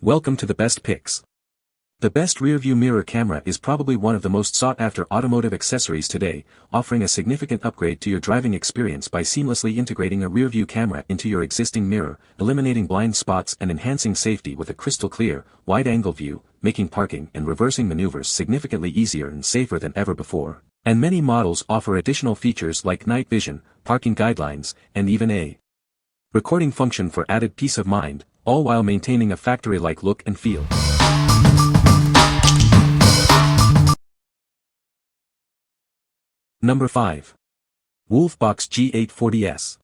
Welcome to the best picks. The best rearview mirror camera is probably one of the most sought-after automotive accessories today, offering a significant upgrade to your driving experience by seamlessly integrating a rearview camera into your existing mirror, eliminating blind spots and enhancing safety with a crystal-clear, wide-angle view, making parking and reversing maneuvers significantly easier and safer than ever before. And many models offer additional features like night vision, parking guidelines, and even a recording function for added peace of mind, all while maintaining a factory-like look and feel. Number 5. WOLFBOX G840S.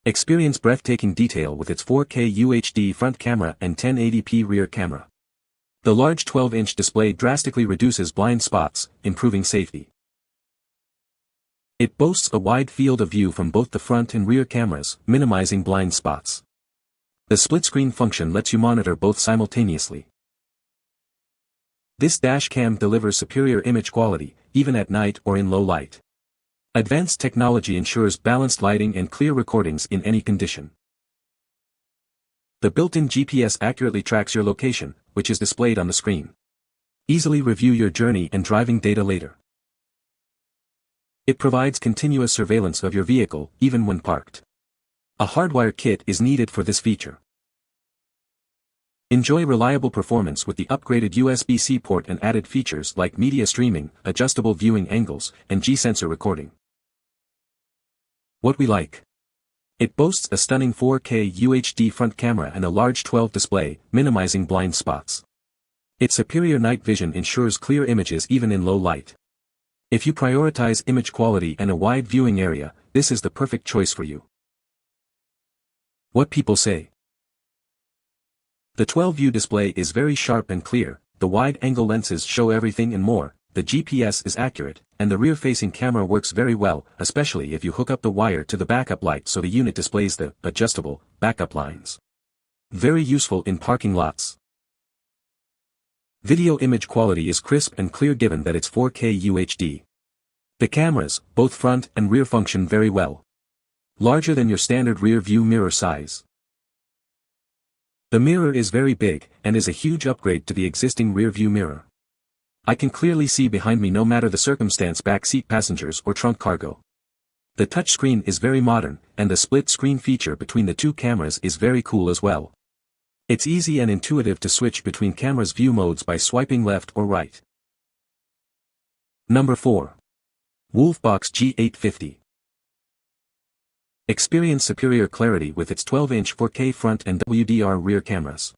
Experience breathtaking detail with its 4K UHD front camera and 1080p rear camera. The large 12-inch display drastically reduces blind spots, improving safety. It boasts a wide field of view from both the front and rear cameras, minimizing blind spots. The split-screen function lets you monitor both simultaneously. This dash cam delivers superior image quality, even at night or in low light. Advanced technology ensures balanced lighting and clear recordings in any condition. The built-in GPS accurately tracks your location, which is displayed on the screen. Easily review your journey and driving data later. It provides continuous surveillance of your vehicle, even when parked. A hardwire kit is needed for this feature. Enjoy reliable performance with the upgraded USB-C port and added features like media streaming, adjustable viewing angles, and G-sensor recording. What we like. It boasts a stunning 4K UHD front camera and a large 12 display, minimizing blind spots. Its superior night vision ensures clear images even in low light. If you prioritize image quality and a wide viewing area, this is the perfect choice for you. What people say. The 12-view display is very sharp and clear, the wide-angle lenses show everything and more, the GPS is accurate, and the rear-facing camera works very well, especially if you hook up the wire to the backup light so the unit displays the adjustable backup lines. Very useful in parking lots. Video image quality is crisp and clear given that it's 4K UHD. The cameras, both front and rear, function very well. Larger than your standard rear view mirror size. The mirror is very big, and is a huge upgrade to the existing rear view mirror. I can clearly see behind me no matter the circumstance, back seat passengers or trunk cargo. The touchscreen is very modern, and the split screen feature between the two cameras is very cool as well. It's easy and intuitive to switch between cameras' view modes by swiping left or right. Number 4. WOLFBOX G850. Experience superior clarity with its 12-inch 4K front and WDR rear cameras.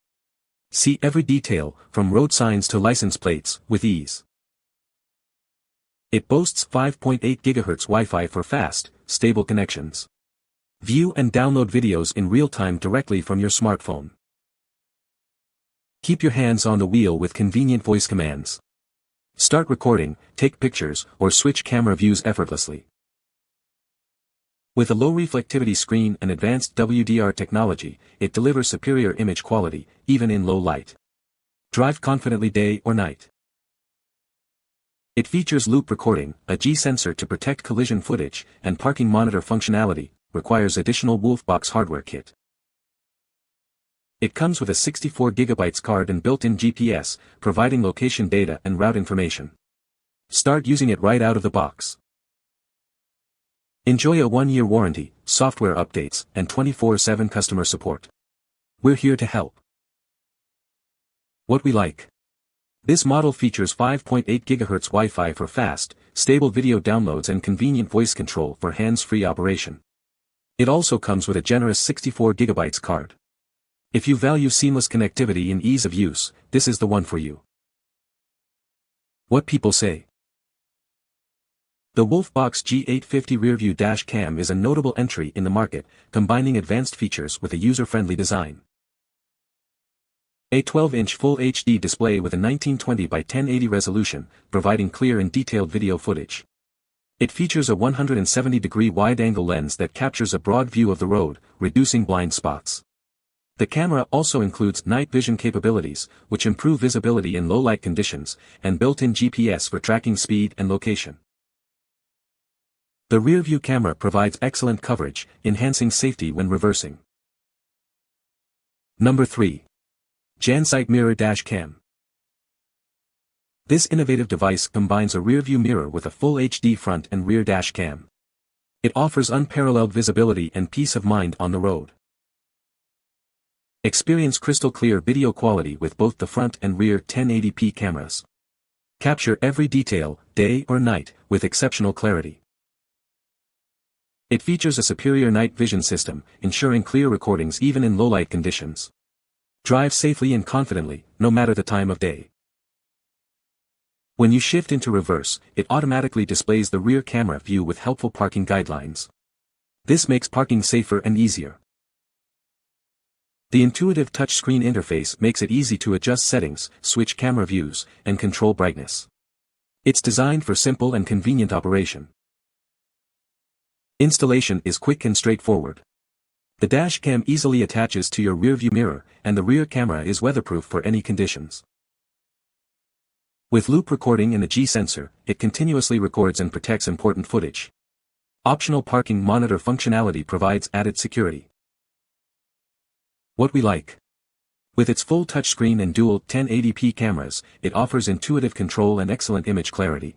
See every detail, from road signs to license plates, with ease. It boasts 5.8 GHz Wi-Fi for fast, stable connections. View and download videos in real time directly from your smartphone. Keep your hands on the wheel with convenient voice commands. Start recording, take pictures, or switch camera views effortlessly. With a low reflectivity screen and advanced WDR technology, it delivers superior image quality, even in low light. Drive confidently day or night. It features loop recording, a G-sensor to protect collision footage, and parking monitor functionality, requires additional WOLFBOX hardware kit. It comes with a 64 GB card and built-in GPS, providing location data and route information. Start using it right out of the box. Enjoy a 1-year warranty, software updates, and 24/7 customer support. We're here to help. What we like. This model features 5.8 GHz Wi-Fi for fast, stable video downloads and convenient voice control for hands-free operation. It also comes with a generous 64 GB card. If you value seamless connectivity and ease of use, this is the one for you. What people say. The WOLFBOX G850 rearview dash cam is a notable entry in the market, combining advanced features with a user-friendly design. A 12-inch Full HD display with a 1920 by 1080 resolution, providing clear and detailed video footage. It features a 170-degree wide-angle lens that captures a broad view of the road, reducing blind spots. The camera also includes night vision capabilities, which improve visibility in low-light conditions, and built-in GPS for tracking speed and location. The rear-view camera provides excellent coverage, enhancing safety when reversing. Number 3. Jansite Mirror Dash Cam. This innovative device combines a rearview mirror with a full HD front and rear dash cam. It offers unparalleled visibility and peace of mind on the road. Experience crystal clear video quality with both the front and rear 1080p cameras. Capture every detail, day or night, with exceptional clarity. It features a superior night vision system, ensuring clear recordings even in low-light conditions. Drive safely and confidently, no matter the time of day. When you shift into reverse, it automatically displays the rear camera view with helpful parking guidelines. This makes parking safer and easier. The intuitive touchscreen interface makes it easy to adjust settings, switch camera views, and control brightness. It's designed for simple and convenient operation. Installation is quick and straightforward. The dash cam easily attaches to your rearview mirror, and the rear camera is weatherproof for any conditions. With loop recording and a G sensor, it continuously records and protects important footage. Optional parking monitor functionality provides added security. What we like. With its full touchscreen and dual 1080p cameras, it offers intuitive control and excellent image clarity.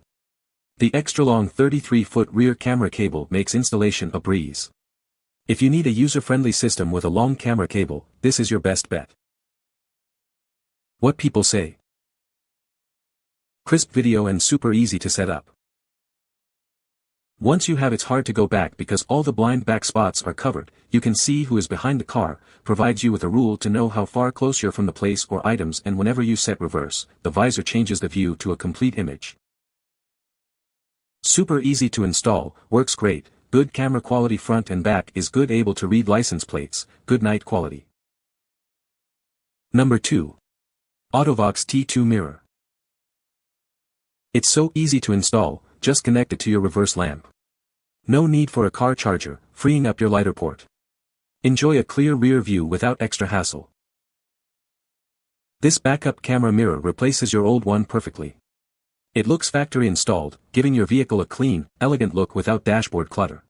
The extra-long 33-foot rear camera cable makes installation a breeze. If you need a user-friendly system with a long camera cable, this is your best bet. What people say. Crisp video and super easy to set up. Once you have, it's hard to go back because all the blind back spots are covered. You can see who is behind the car, provides you with a rule to know how far close you're from the place or items, and whenever you set reverse, the visor changes the view to a complete image. Super easy to install, works great, good camera quality front and back is good, able to read license plates, good night quality. Number 2. AUTO-VOX T2 Mirror. It's so easy to install, just connect it to your reverse lamp. No need for a car charger, freeing up your lighter port. Enjoy a clear rear view without extra hassle. This backup camera mirror replaces your old one perfectly. It looks factory installed, giving your vehicle a clean, elegant look without dashboard clutter.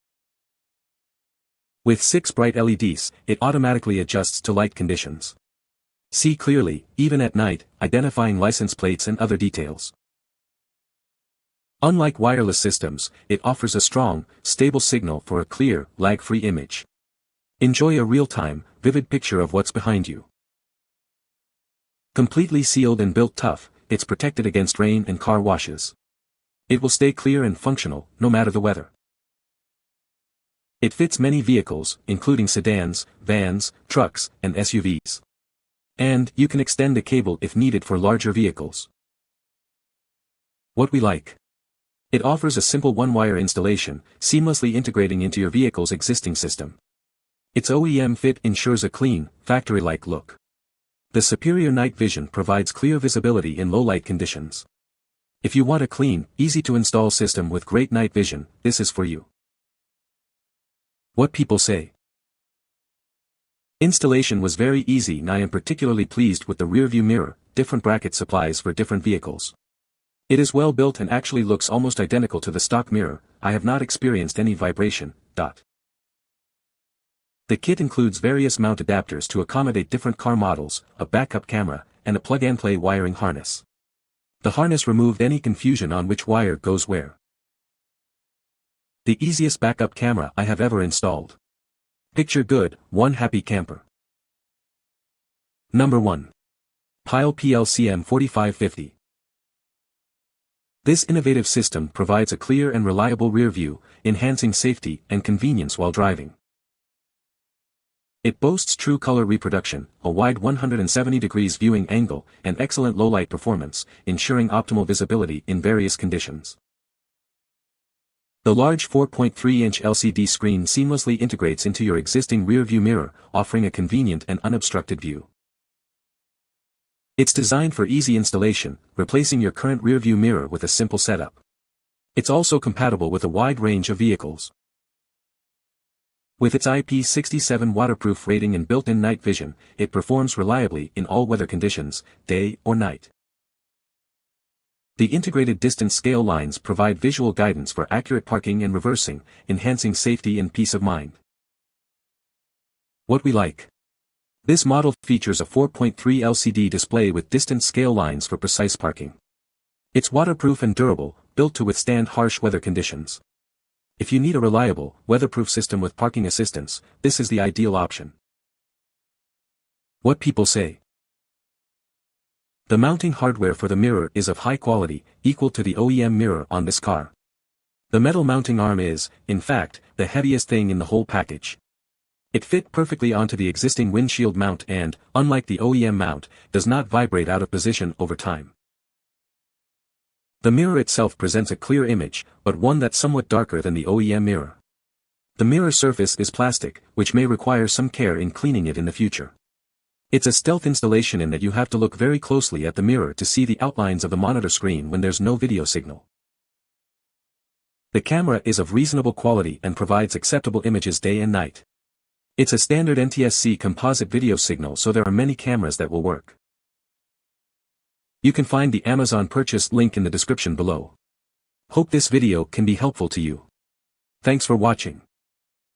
With 6 bright LEDs, it automatically adjusts to light conditions. See clearly, even at night, identifying license plates and other details. Unlike wireless systems, it offers a strong, stable signal for a clear, lag-free image. Enjoy a real-time, vivid picture of what's behind you. Completely sealed and built tough, it's protected against rain and car washes. It will stay clear and functional, no matter the weather. It fits many vehicles, including sedans, vans, trucks, and SUVs. And you can extend the cable if needed for larger vehicles. What we like. It offers a simple one-wire installation, seamlessly integrating into your vehicle's existing system. Its OEM fit ensures a clean, factory-like look. The superior night vision provides clear visibility in low-light conditions. If you want a clean, easy-to-install system with great night vision, this is for you. What people say. Installation was very easy, and I am particularly pleased with the rearview mirror, different bracket supplies for different vehicles. It is well built and actually looks almost identical to the stock mirror. I have not experienced any vibration. The kit includes various mount adapters to accommodate different car models, a backup camera, and a plug-and-play wiring harness. The harness removed any confusion on which wire goes where. The easiest backup camera I have ever installed. Picture good, one happy camper. Number 1. Pyle PLCM4550. This innovative system provides a clear and reliable rear view, enhancing safety and convenience while driving. It boasts true color reproduction, a wide 170 degrees viewing angle, and excellent low-light performance, ensuring optimal visibility in various conditions. The large 4.3-inch LCD screen seamlessly integrates into your existing rear-view mirror, offering a convenient and unobstructed view. It's designed for easy installation, replacing your current rear-view mirror with a simple setup. It's also compatible with a wide range of vehicles. With its IP67 waterproof rating and built-in night vision, it performs reliably in all weather conditions, day or night. The integrated distance scale lines provide visual guidance for accurate parking and reversing, enhancing safety and peace of mind. What we like. This model features a 4.3 LCD display with distance scale lines for precise parking. It's waterproof and durable, built to withstand harsh weather conditions. If you need a reliable, weatherproof system with parking assistance, this is the ideal option. What people say. The mounting hardware for the mirror is of high quality, equal to the OEM mirror on this car. The metal mounting arm is, in fact, the heaviest thing in the whole package. It fit perfectly onto the existing windshield mount and, unlike the OEM mount, does not vibrate out of position over time. The mirror itself presents a clear image, but one that's somewhat darker than the OEM mirror. The mirror surface is plastic, which may require some care in cleaning it in the future. It's a stealth installation in that you have to look very closely at the mirror to see the outlines of the monitor screen when there's no video signal. The camera is of reasonable quality and provides acceptable images day and night. It's a standard NTSC composite video signal, so there are many cameras that will work. You can find the Amazon purchase link in the description below. Hope this video can be helpful to you. Thanks for watching.